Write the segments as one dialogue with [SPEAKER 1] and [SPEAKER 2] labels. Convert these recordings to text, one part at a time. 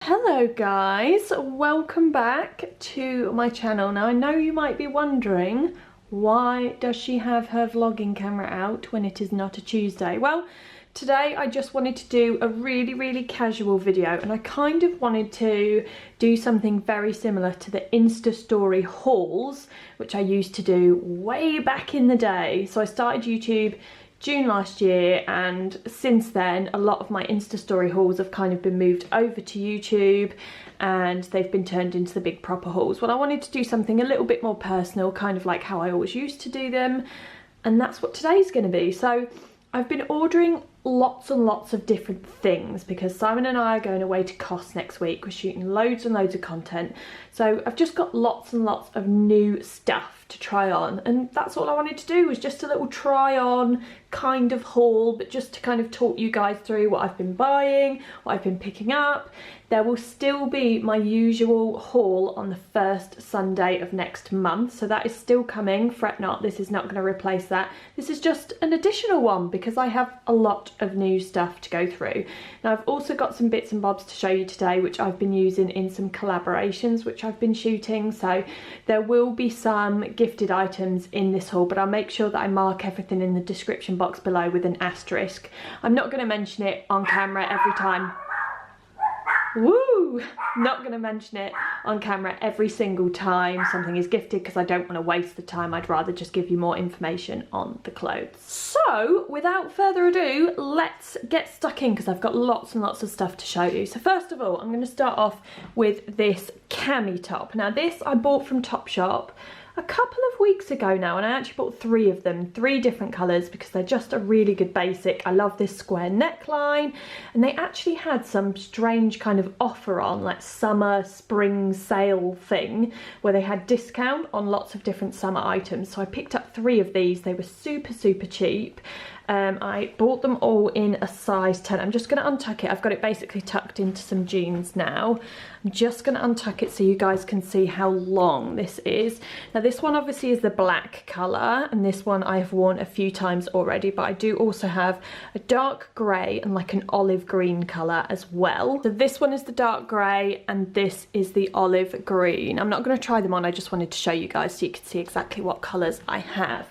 [SPEAKER 1] Hello guys, welcome back to my channel. Now I know you might be wondering, why does she have her vlogging camera out when it is not a Tuesday? Well, today I just wanted to do a really casual video, and I kind of wanted to do something very similar to the Insta story hauls, which I used to do way back in the day. So I started YouTube June last year, and since then a lot of my Insta story hauls have kind of been moved over to YouTube and they've been turned into the big proper hauls. Well, I wanted to do something a little bit more personal, kind of like how I always used to do them, and that's what today's going to be. So I've been ordering lots and lots of different things because Simon and I are going away to Kos next week. We're shooting loads and loads of content, so I've just got lots and lots of new stuff to try on, and that's all I wanted to do, was just a little try on kind of haul, but just to kind of talk you guys through what I've been buying, what I've been picking up. There will still be my usual haul on the first Sunday of next month, so that is still coming, fret not, this is not going to replace that. This is just an additional one because I have a lot of new stuff to go through. Now I've also got some bits and bobs to show you today which I've been using in some collaborations which I've been shooting, so there will be some gifted items in this haul, but I'll make sure that I mark everything in the description box below with an asterisk. I'm not going to mention it on camera every time. Woo! Not going to mention it on camera every single time something is gifted because I don't want to waste the time. I'd rather just give you more information on the clothes. So without further ado, let's get stuck in because I've got lots and lots of stuff to show you. So first of all, I'm going to start off with this Cami top. Now this I bought from Topshop a couple of weeks ago now, and I actually bought 3 of them, 3 different colours, because they're just a really good basic. I love this square neckline, and they actually had some strange kind of offer on, like summer spring sale thing, where they had discount on lots of different summer items. So I picked up 3 of these. They were super cheap. I bought them all in a size 10. I'm just going to untuck it. I've got it basically tucked into some jeans now. I'm just going to untuck it so you guys can see how long this is. Now this one obviously is the black colour, and this one I have worn a few times already, but I do also have a dark grey and like an olive green colour as well. So this one is the dark grey and this is the olive green. I'm not going to try them on, I just wanted to show you guys so you can see exactly what colours I have.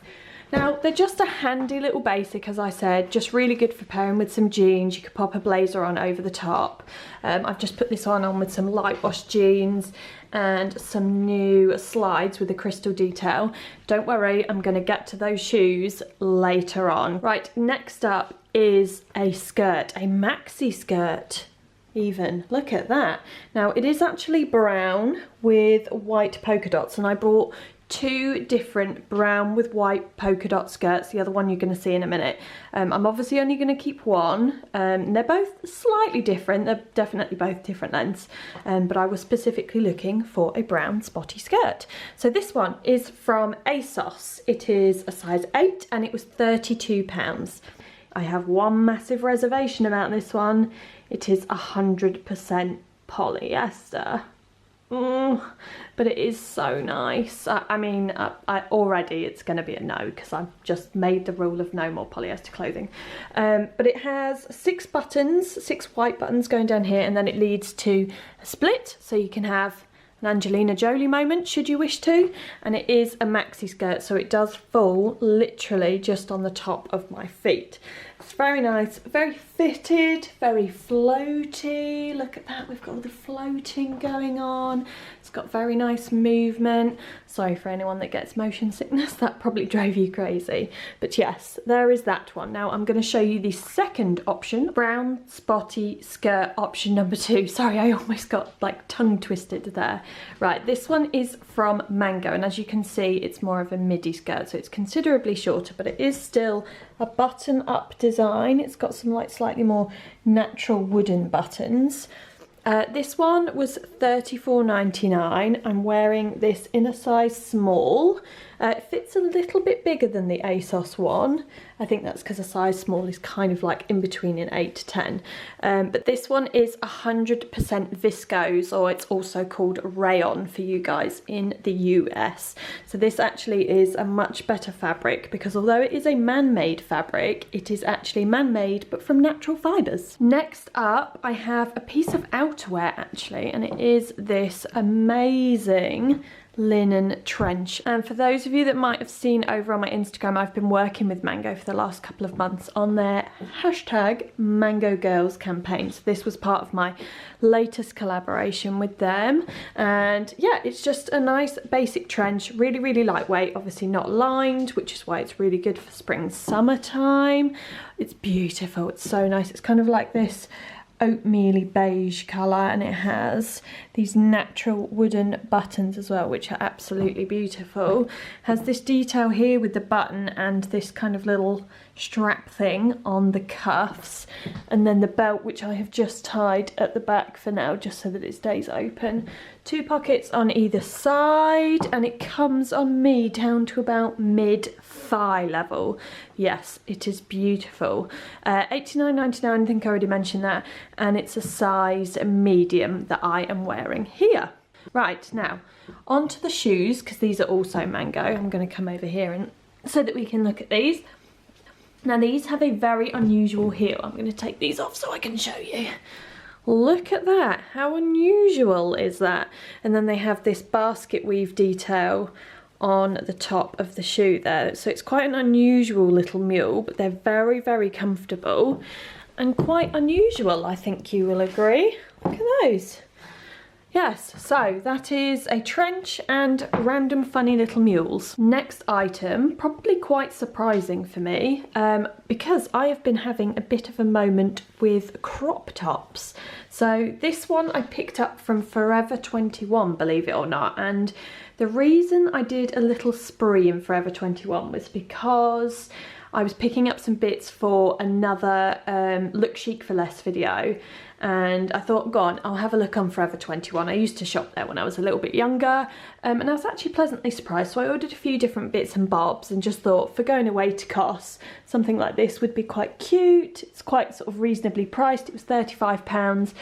[SPEAKER 1] Now, they're just a handy little basic, as I said, just really good for pairing with some jeans. You could pop a blazer on over the top. I've just put this on with some light wash jeans and some new slides with a crystal detail. Don't worry, I'm going to get to those shoes later on. Right, next up is a skirt, a maxi skirt. Even look at that. Now it is actually brown with white polka dots, and I bought 2 different brown with white polka dot skirts. The other one you're going to see in a minute. I'm obviously only going to keep one. They're both slightly different. They're definitely both different lengths, but I was specifically looking for a brown spotty skirt. So this one is from ASOS. It is a size 8 and it was £32. I have one massive reservation about this one. It is 100% polyester. But it is so nice. I mean, already it's going to be a no because I've just made the rule of no more polyester clothing. But it has 6 buttons, 6 white buttons going down here, and then it leads to a split, so you can have an Angelina Jolie moment should you wish to. And it is a maxi skirt, so it does fall literally just on the top of my feet. It's very nice, very fitted, very floaty. Look at that, we've got all the floating going on. It's got very nice movement. Sorry for anyone that gets motion sickness, that probably drove you crazy. But yes, there is that one. Now I'm going to show you the second option, brown spotty skirt option number 2. Sorry, I almost got like tongue twisted there. Right, this one is from Mango, and as you can see it's more of a midi skirt, so it's considerably shorter, but it is still a button up design. It's got some like slightly more natural wooden buttons. This one was £34.99. I'm wearing this in a size small. It fits a little bit bigger than the ASOS one. I think that's because a size small is kind of like in between an 8 to 10. But this one is 100% viscose, or it's also called rayon for you guys in the US. So this actually is a much better fabric, because although it is a man-made fabric, it is actually man-made but from natural fibres. Next up, I have a piece of outerwear actually, and it is this amazing linen trench. And for those of you that might have seen over on my Instagram, I've been working with Mango for the last couple of months on their hashtag Mango Girls campaign. So this was part of my latest collaboration with them, and yeah, it's just a nice basic trench, really lightweight, obviously not lined, which is why it's really good for spring summertime. It's beautiful, it's so nice. It's kind of like this oatmeal beige colour, and it has these natural wooden buttons as well, which are absolutely beautiful. Has this detail here with the button and this kind of little strap thing on the cuffs, and then the belt, which I have just tied at the back for now just so that it stays open. 2 pockets on either side, and it comes on me down to about mid-thigh level. Yes, it is beautiful. $89.99, I think I already mentioned that, and it's a size medium that I am wearing here. Right, now onto the shoes, because these are also Mango. I'm going to come over here and so that we can look at these. Now these have a very unusual heel. I'm going to take these off so I can show you. Look at that, how unusual is that? And then they have this basket weave detail on the top of the shoe there. So it's quite an unusual little mule, but they're very comfortable and quite unusual, I think you will agree. Look at those. Yes, so that is a trench and random funny little mules. Next item, probably quite surprising for me, because I have been having a bit of a moment with crop tops. So this one I picked up from Forever 21, believe it or not, and the reason I did a little spree in Forever 21 was because I was picking up some bits for another Look Chic for Less video, and I thought, go on, I'll have a look on Forever 21. I used to shop there when I was a little bit younger, and I was actually pleasantly surprised. So I ordered a few different bits and bobs and just thought, for going away to Kos, something like this would be quite cute. It's quite sort of reasonably priced. It was £35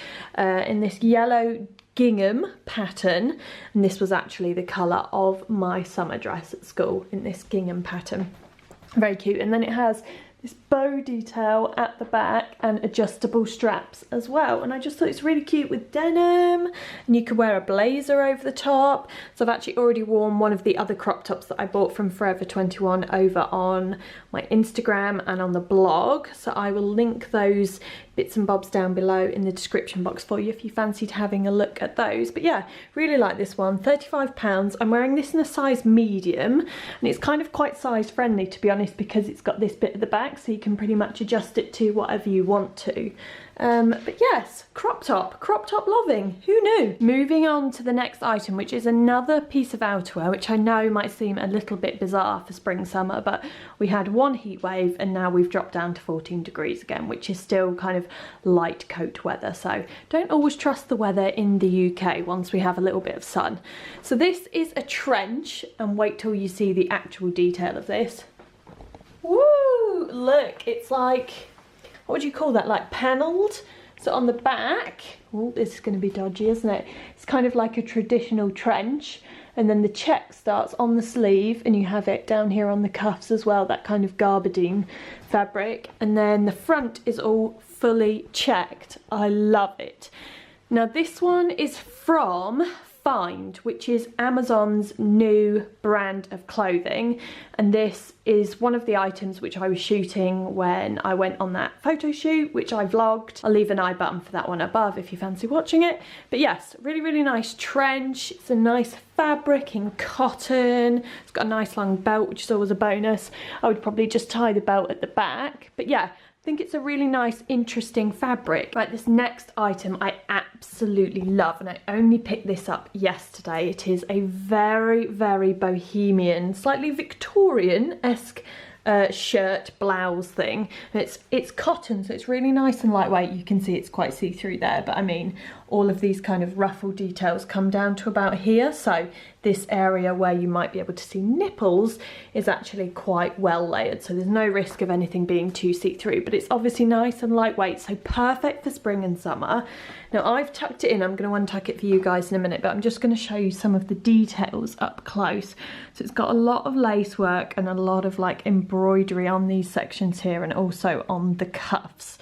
[SPEAKER 1] in this yellow gingham pattern, and this was actually the colour of my summer dress at school, in this gingham pattern. Very cute. And then it has this bow detail at the back and adjustable straps as well, and I just thought it's really cute with denim, and you could wear a blazer over the top. So I've actually already worn one of the other crop tops that I bought from Forever 21 over on my Instagram and on the blog, so I will link those bits and bobs down below in the description box for you if you fancied having a look at those. But yeah, really like this one. £35. I'm wearing this in a size medium, and it's kind of quite size friendly, to be honest, because it's got this bit at the back, so you can pretty much adjust it to whatever you want to. But yes, crop top loving, who knew? Moving on to the next item, which is another piece of outerwear, which I know might seem a little bit bizarre for spring summer, but we had one heat wave and now we've dropped down to 14 degrees again, which is still kind of light coat weather, so don't always trust the weather in the UK once we have a little bit of sun. So this is a trench, and wait till you see the actual detail of this. Woo! Look, it's like, what would you call that, like panelled? So on the back, oh, this is going to be dodgy, isn't it? It's kind of like a traditional trench, and then the check starts on the sleeve, and you have it down here on the cuffs as well, that kind of gabardine fabric, and then the front is all fully checked. I love it. Now this one is from Find, which is Amazon's new brand of clothing, and this is one of the items which I was shooting when I went on that photo shoot, which I vlogged. I'll leave an I button for that one above if you fancy watching it. But yes, really nice trench. It's a nice fabric in cotton. It's got a nice long belt, which is always a bonus. I would probably just tie the belt at the back, but yeah, I think it's a really nice, interesting fabric. Right, this next item I absolutely love, and I only picked this up yesterday. It is a very bohemian, slightly Victorian-esque shirt blouse thing. It's cotton, so it's really nice and lightweight. You can see it's quite see-through there, but I mean, all of these kind of ruffle details come down to about here. So this area where you might be able to see nipples is actually quite well layered. So there's no risk of anything being too see-through, but it's obviously nice and lightweight. So perfect for spring and summer. Now I've tucked it in, I'm going to untuck it for you guys in a minute, but I'm just going to show you some of the details up close. So it's got a lot of lace work and a lot of like embroidery on these sections here and also on the cuffs.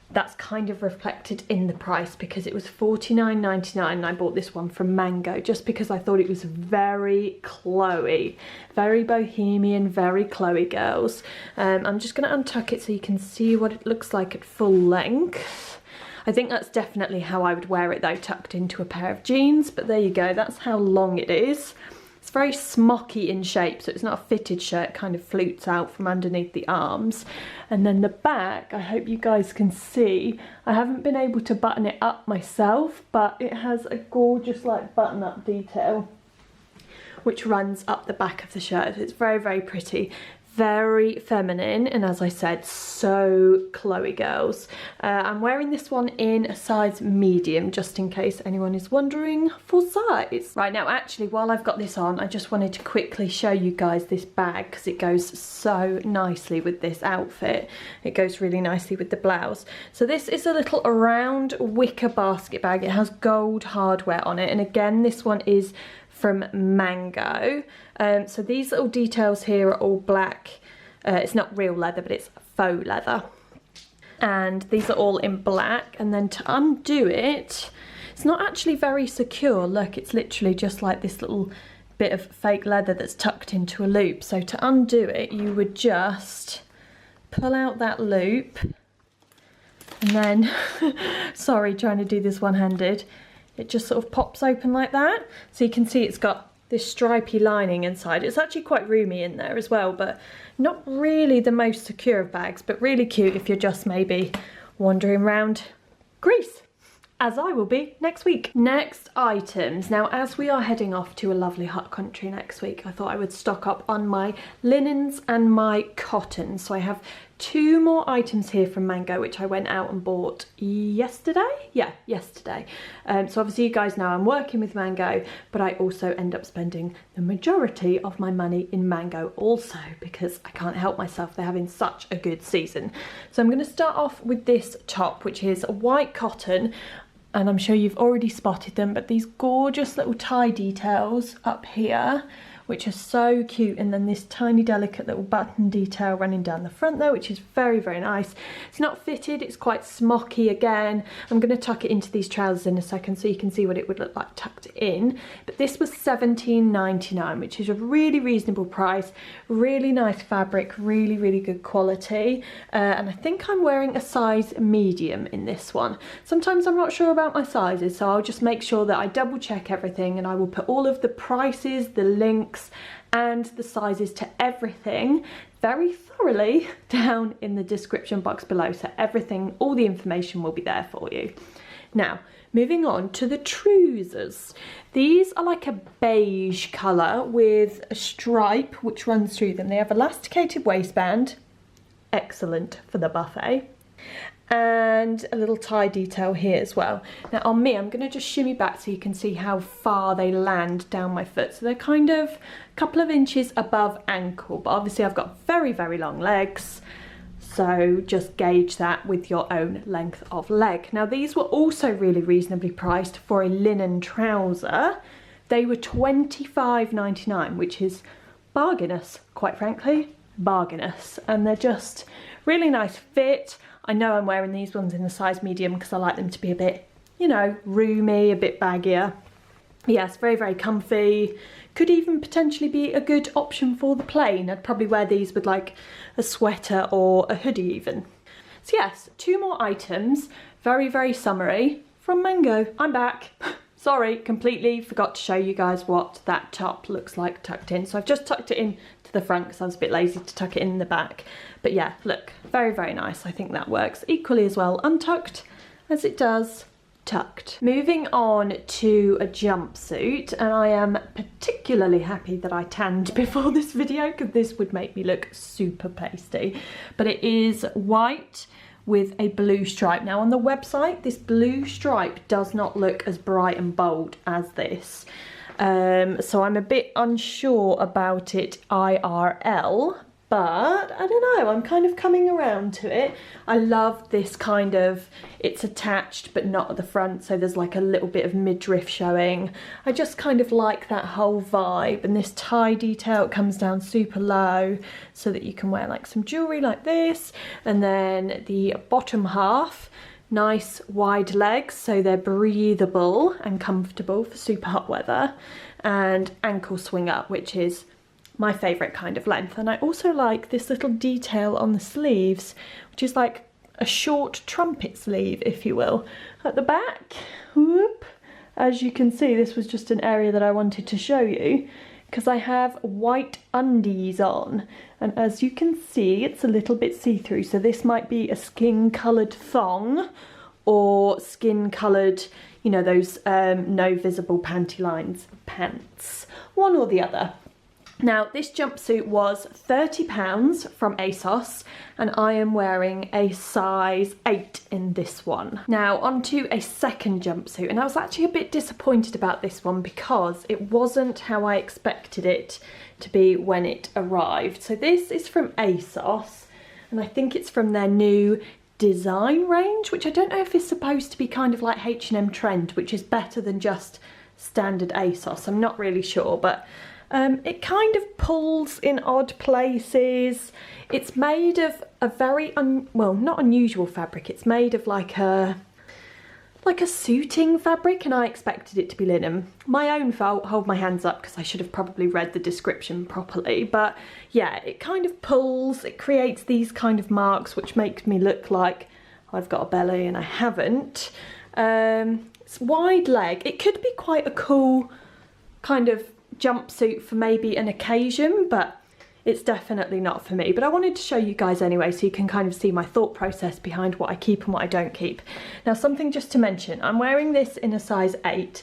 [SPEAKER 1] That's kind of reflected in the price because it was $49.99 and I bought this one from Mango just because I thought it was very Chloe, very bohemian, very Chloe girls. I'm just going to untuck it so you can see what it looks like at full length. I think that's definitely how I would wear it though, tucked into a pair of jeans, but there you go, that's how long it is. It's very smocky in shape, so it's not a fitted shirt, it kind of flutes out from underneath the arms. And then the back, I hope you guys can see, I haven't been able to button it up myself, but it has a gorgeous like button-up detail which runs up the back of the shirt. It's very, very pretty. Very feminine, and as I said, so Chloe girls. I'm wearing this one in a size medium, just in case anyone is wondering for size. Right, now actually while I've got this on, I just wanted to quickly show you guys this bag because it goes so nicely with this outfit. It goes really nicely with the blouse. So this is a little round wicker basket bag. It has gold hardware on it, and again this one is from Mango. So these little details here are all black. It's not real leather, but it's faux leather. And these are all in black. And then to undo it, it's not actually very secure. Look, it's literally just like this little bit of fake leather that's tucked into a loop. So to undo it, you would just pull out that loop. And then, sorry, trying to do this one-handed. It just sort of pops open like that. So you can see it's got this stripy lining inside. It's actually quite roomy in there as well, but not really the most secure of bags, but really cute if you're just maybe wandering around Greece, as I will be next week. Next items. Now, as we are heading off to a lovely hot country next week, I thought I would stock up on my linens and my cottons. So I have 2 more items here from Mango, which I went out and bought yesterday. Yeah, yesterday. So obviously you guys know I'm working with Mango, but I also end up spending the majority of my money in Mango also because I can't help myself. They're having such a good season. So I'm going to start off with this top, which is white cotton. And I'm sure you've already spotted them, but these gorgeous little tie details up here, which are so cute, and then this tiny delicate little button detail running down the front there, which is very, very nice. It's not fitted, it's quite smocky again. I'm going to tuck it into these trousers in a second so you can see what it would look like tucked in. But this was $17.99, which is a really reasonable price, really nice fabric, really, really good quality. And I think I'm wearing a size medium in this one. Sometimes I'm not sure about my sizes, so I'll just make sure that I double check everything, and I will put all of the prices, the links, and the sizes to everything very thoroughly down in the description box below, so everything, all the information will be there for you. Now, moving on to the trousers. These are like a beige colour with a stripe which runs through them. They have elasticated waistband, excellent for the buffet, and a little tie detail here as well. Now on me, I'm going to just shimmy back so you can see how far they land down my foot. So they're kind of a couple of inches above ankle, but obviously I've got very, very long legs, so just gauge that with your own length of leg. Now these were also really reasonably priced for a linen trouser. They were $25.99, which is bargainous, quite frankly, bargainous. And they're just really nice fit. I know I'm wearing these ones in the size medium because I like them to be a bit, you know, roomy, a bit baggier. Yes, very, very comfy. Could even potentially be a good option for the plain. I'd probably wear these with like a sweater or a hoodie even. So yes, 2 more items, very, very summery from Mango. I'm back. Sorry, completely forgot to show you guys what that top looks like tucked in. So I've just tucked it in to the front because I was a bit lazy to tuck it in the back. But yeah, look, very, very nice. I think that works equally as well untucked as it does tucked. Moving on to a jumpsuit, and I am particularly happy that I tanned before this video because this would make me look super pasty. But it is white with a blue stripe. Now on the website, this blue stripe does not look as bright and bold as this. So I'm a bit unsure about it IRL, but I don't know, I'm kind of coming around to it. I love this kind of, it's attached but not at the front, so there's like a little bit of midriff showing. I just kind of like that whole vibe, and this tie detail, it comes down super low so that you can wear like some jewellery like this. And then the bottom half, nice wide legs so they're breathable and comfortable for super hot weather, and ankle swing up, which is my favourite kind of length. And I also like this little detail on the sleeves, which is like a short trumpet sleeve, if you will, at the back. Whoop. As you can see, this was just an area that I wanted to show you because I have white undies on, and as you can see, it's a little bit see-through, so this might be a skin coloured thong or skin coloured, you know, those no visible panty lines pants, one or the other. Now this jumpsuit was £30 from ASOS, and I am wearing a size 8 in this one. Now onto a second jumpsuit, and I was actually a bit disappointed about this one because it wasn't how I expected it to be when it arrived. So this is from ASOS, and I think it's from their new design range, which I don't know if is supposed to be kind of like H&M trend, which is better than just standard ASOS. I'm not really sure, but it kind of pulls in odd places. It's made of a very, well, not unusual fabric. It's made of like a suiting fabric, and I expected it to be linen. My own fault, hold my hands up, because I should have probably read the description properly. But yeah, it kind of pulls, it creates these kind of marks which make me look like I've got a belly and I haven't. It's wide leg. It could be quite a cool kind of jumpsuit for maybe an occasion, but it's definitely not for me. But I wanted to show you guys anyway, so you can kind of see my thought process behind what I keep and what I don't keep. Now, something just to mention, I'm wearing this in a size 8.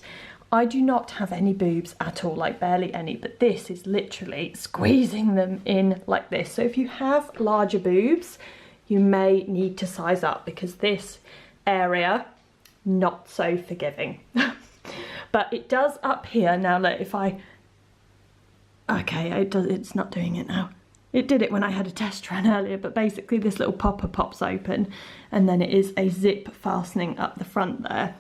[SPEAKER 1] I do not have any boobs at all, like barely any, but this is literally squeezing them in like this. So if you have larger boobs, you may need to size up, because this area, not so forgiving. But it does up here. Now look, if I, okay, it's not doing it now. It did it when I had a test run earlier, but basically this little popper pops open, and then it is a zip fastening up the front there.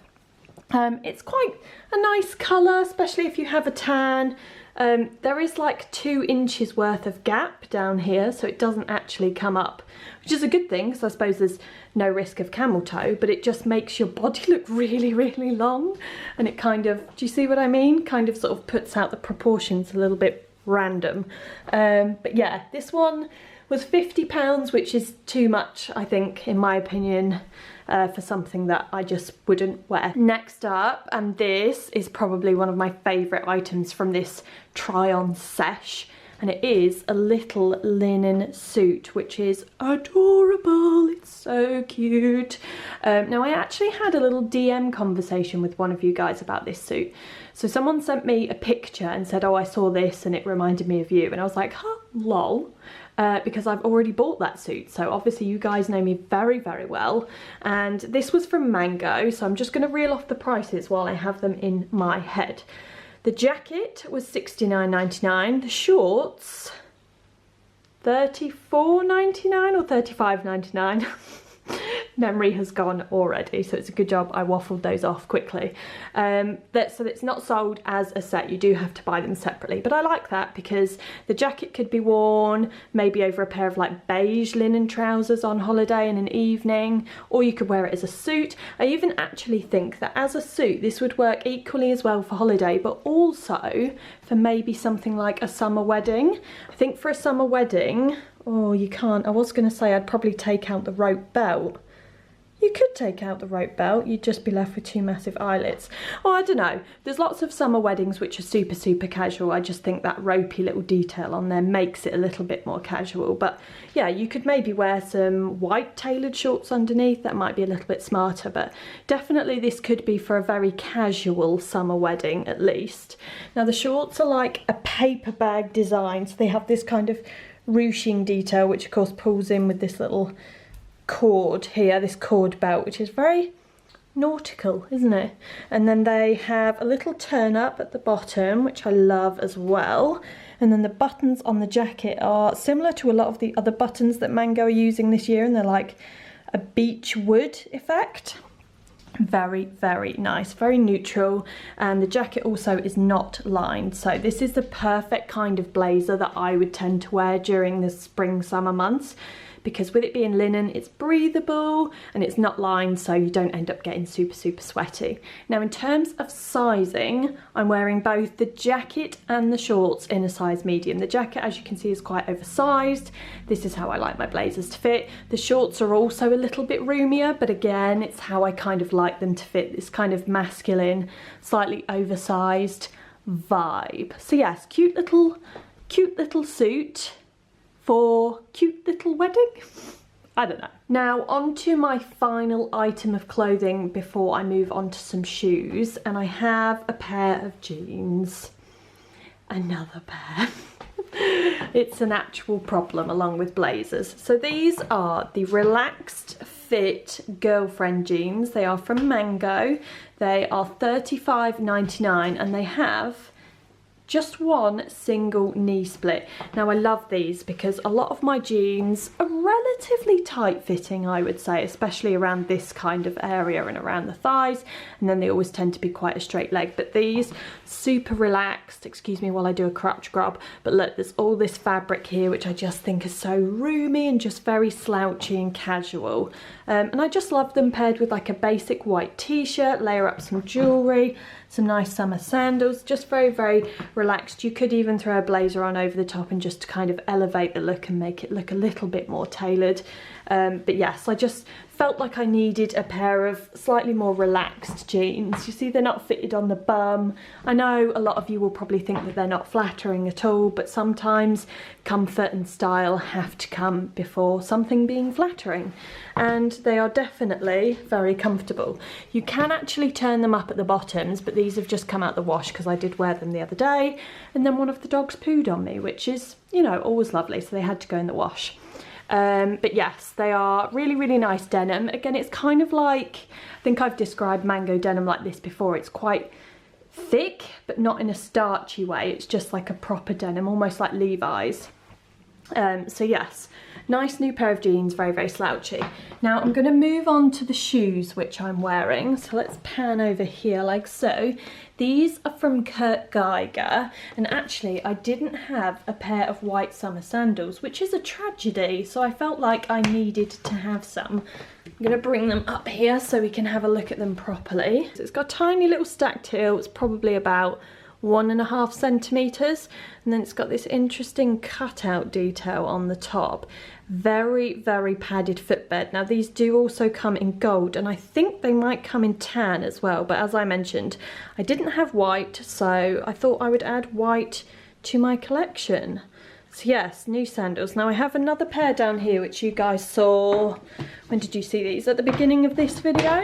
[SPEAKER 1] It's quite a nice colour, especially if you have a tan. There is like 2 inches worth of gap down here, so it doesn't actually come up, which is a good thing, because I suppose there's no risk of camel toe, but it just makes your body look really, really long, and it kind of, do you see what I mean? Kind of sort of puts out the proportions a little bit random. But yeah, this one was £50, which is too much, I think, in my opinion, for something that I just wouldn't wear. Next up, and this is probably one of my favourite items from this try-on sesh, and it is a little linen suit, which is adorable. It's so cute. Now, I actually had a little DM conversation with one of you guys about this suit. So someone sent me a picture and said, oh, I saw this and it reminded me of you. And I was like, huh, lol. Because I've already bought that suit, so obviously you guys know me very, very well. And this was from Mango, so I'm just going to reel off the prices while I have them in my head. The jacket was $69.99, the shorts $34.99 or $35.99. Memory has gone already, so it's a good job I waffled those off quickly. So it's not sold as a set, you do have to buy them separately, but I like that because the jacket could be worn maybe over a pair of like beige linen trousers on holiday in an evening, or you could wear it as a suit. I even actually think that as a suit this would work equally as well for holiday, but also for maybe something like a summer wedding. I think for a summer wedding, oh, you can't, I was going to say I'd probably take out the rope belt. You could take out the rope belt, you'd just be left with 2 massive eyelets. Oh, I don't know. There's lots of summer weddings which are super, super casual. I just think that ropey little detail on there makes it a little bit more casual. But yeah, you could maybe wear some white tailored shorts underneath. That might be a little bit smarter, but definitely this could be for a very casual summer wedding at least. Now the shorts are like a paper bag design, so they have this kind of ruching detail, which of course pulls in with this little cord here, this cord belt, which is very nautical, isn't it? And then they have a little turn up at the bottom, which I love as well. And then the buttons on the jacket are similar to a lot of the other buttons that Mango are using this year, and they're like a beech wood effect. Very, very nice, very neutral. And the jacket also is not lined, so this is the perfect kind of blazer that I would tend to wear during the spring summer months, because with it being linen, it's breathable and it's not lined, so you don't end up getting super, super sweaty. Now, in terms of sizing, I'm wearing both the jacket and the shorts in a size medium. The jacket, as you can see, is quite oversized. This is how I like my blazers to fit. The shorts are also a little bit roomier, but again, it's how I kind of like them to fit this kind of masculine, slightly oversized vibe. So yes, cute little suit for cute little wedding? I don't know. Now on to my final item of clothing before I move on to some shoes, and I have a pair of jeans. Another pair. It's an actual problem along with blazers. So these are the Relaxed Fit Girlfriend jeans. They are from Mango. They are $35.99 and they have just one single knee split. Now I love these because a lot of my jeans are relatively tight fitting, I would say, especially around this kind of area and around the thighs, and then they always tend to be quite a straight leg. But these, super relaxed, excuse me while I do a crotch grab, but look, there's all this fabric here which I just think is so roomy and just very slouchy and casual. And I just love them paired with like a basic white t-shirt, layer up some jewellery, some nice summer sandals, just very, very relaxed. You could even throw a blazer on over the top and just kind of elevate the look and make it look a little bit more tailored. But yes, I just felt like I needed a pair of slightly more relaxed jeans. You see, they're not fitted on the bum. I know a lot of you will probably think that they're not flattering at all, but sometimes comfort and style have to come before something being flattering. And they are definitely very comfortable. You can actually turn them up at the bottoms, but these have just come out the wash because I did wear them the other day, and then one of the dogs pooed on me, which is, you know, always lovely, so they had to go in the wash. But yes, they are really, really nice denim. Again, it's kind of like, I think I've described Mango denim like this before. It's quite thick, but not in a starchy way. It's just like a proper denim, almost like Levi's. So yes, nice new pair of jeans, very, very slouchy. Now I'm going to move on to the shoes which I'm wearing. So let's pan over here like so. These are from Kurt Geiger, and actually I didn't have a pair of white summer sandals, which is a tragedy, so I felt like I needed to have some. I'm going to bring them up here so we can have a look at them properly. So it's got a tiny little stacked heel. It's probably about 1.5 centimetres, and then it's got this interesting cutout detail on the top. Very, very padded footbed. Now these do also come in gold, and I think they might come in tan as well, but as I mentioned, I didn't have white, so I thought I would add white to my collection. So yes, new sandals. Now I have another pair down here which you guys saw, when did you see these? At the beginning of this video?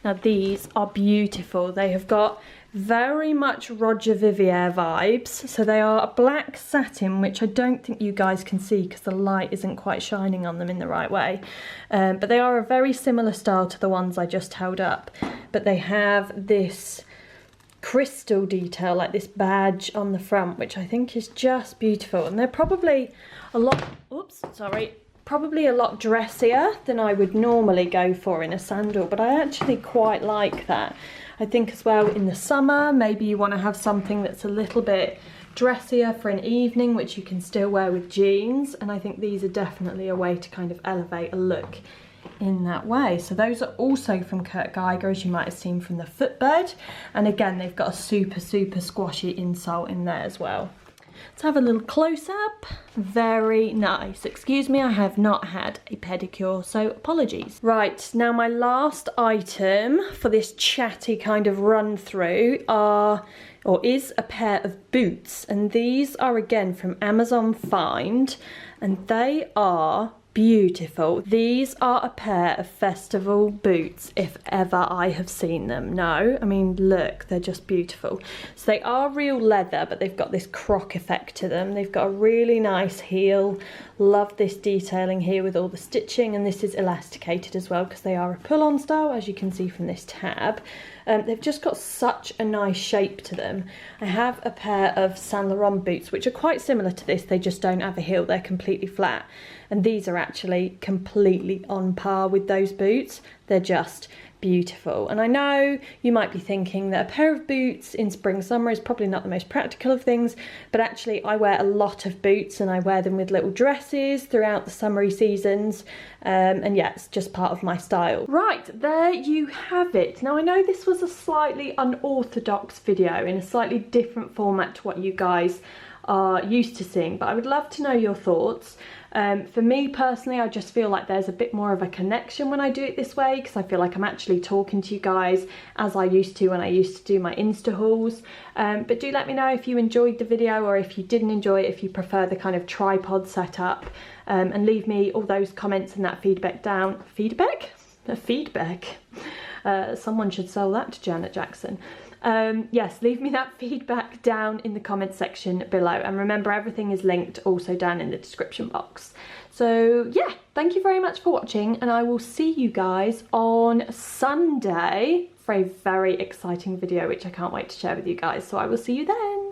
[SPEAKER 1] Now these are beautiful. They have got very much Roger Vivier vibes. So they are a black satin, which I don't think you guys can see because the light isn't quite shining on them in the right way. But they are a very similar style to the ones I just held up. But they have this crystal detail, like this badge on the front, which I think is just beautiful. And they're probably a lot, probably a lot dressier than I would normally go for in a sandal, but I actually quite like that. I think as well in the summer, maybe you want to have something that's a little bit dressier for an evening, which you can still wear with jeans, and I think these are definitely a way to kind of elevate a look in that way. So those are also from Kurt Geiger, as you might have seen from the footbed, and again they've got a super, super squashy insole in there as well. Let's have a little close-up. Very nice. Excuse me, I have not had a pedicure, so apologies. Right, now my last item for this chatty kind of run through is a pair of boots, and these are again from Amazon Find, and they are beautiful. These are a pair of festival boots if ever I have seen them. No, I mean look, they're just beautiful. So they are real leather, but they've got this croc effect to them. They've got a really nice heel, Love this detailing here with all the stitching, and this is elasticated as well because they are a pull-on style, as you can see from this tab. They've just got such a nice shape to them. I have a pair of Saint Laurent boots which are quite similar to this, they just don't have a heel, they're completely flat, and these are actually completely on par with those boots. They're just beautiful. And I know you might be thinking that a pair of boots in spring summer is probably not the most practical of things, but actually I wear a lot of boots and I wear them with little dresses throughout the summery seasons, and yeah, it's just part of my style. Right, there you have it. Now I know this was a slightly unorthodox video in a slightly different format to what you guys are used to seeing, but I would love to know your thoughts. For me personally, I just feel like there's a bit more of a connection when I do it this way, because I feel like I'm actually talking to you guys as I used to when I used to do my Insta hauls. But do let me know if you enjoyed the video, or if you didn't enjoy it, if you prefer the kind of tripod setup, and leave me all those comments and that feedback down. Feedback? Feedback. Someone should sell that to Janet Jackson. Yes, leave me that feedback down in the comment section below, and remember, everything is linked also down in the description box. So yeah, thank you very much for watching, and I will see you guys on Sunday for a very exciting video which I can't wait to share with you guys. So I will see you then.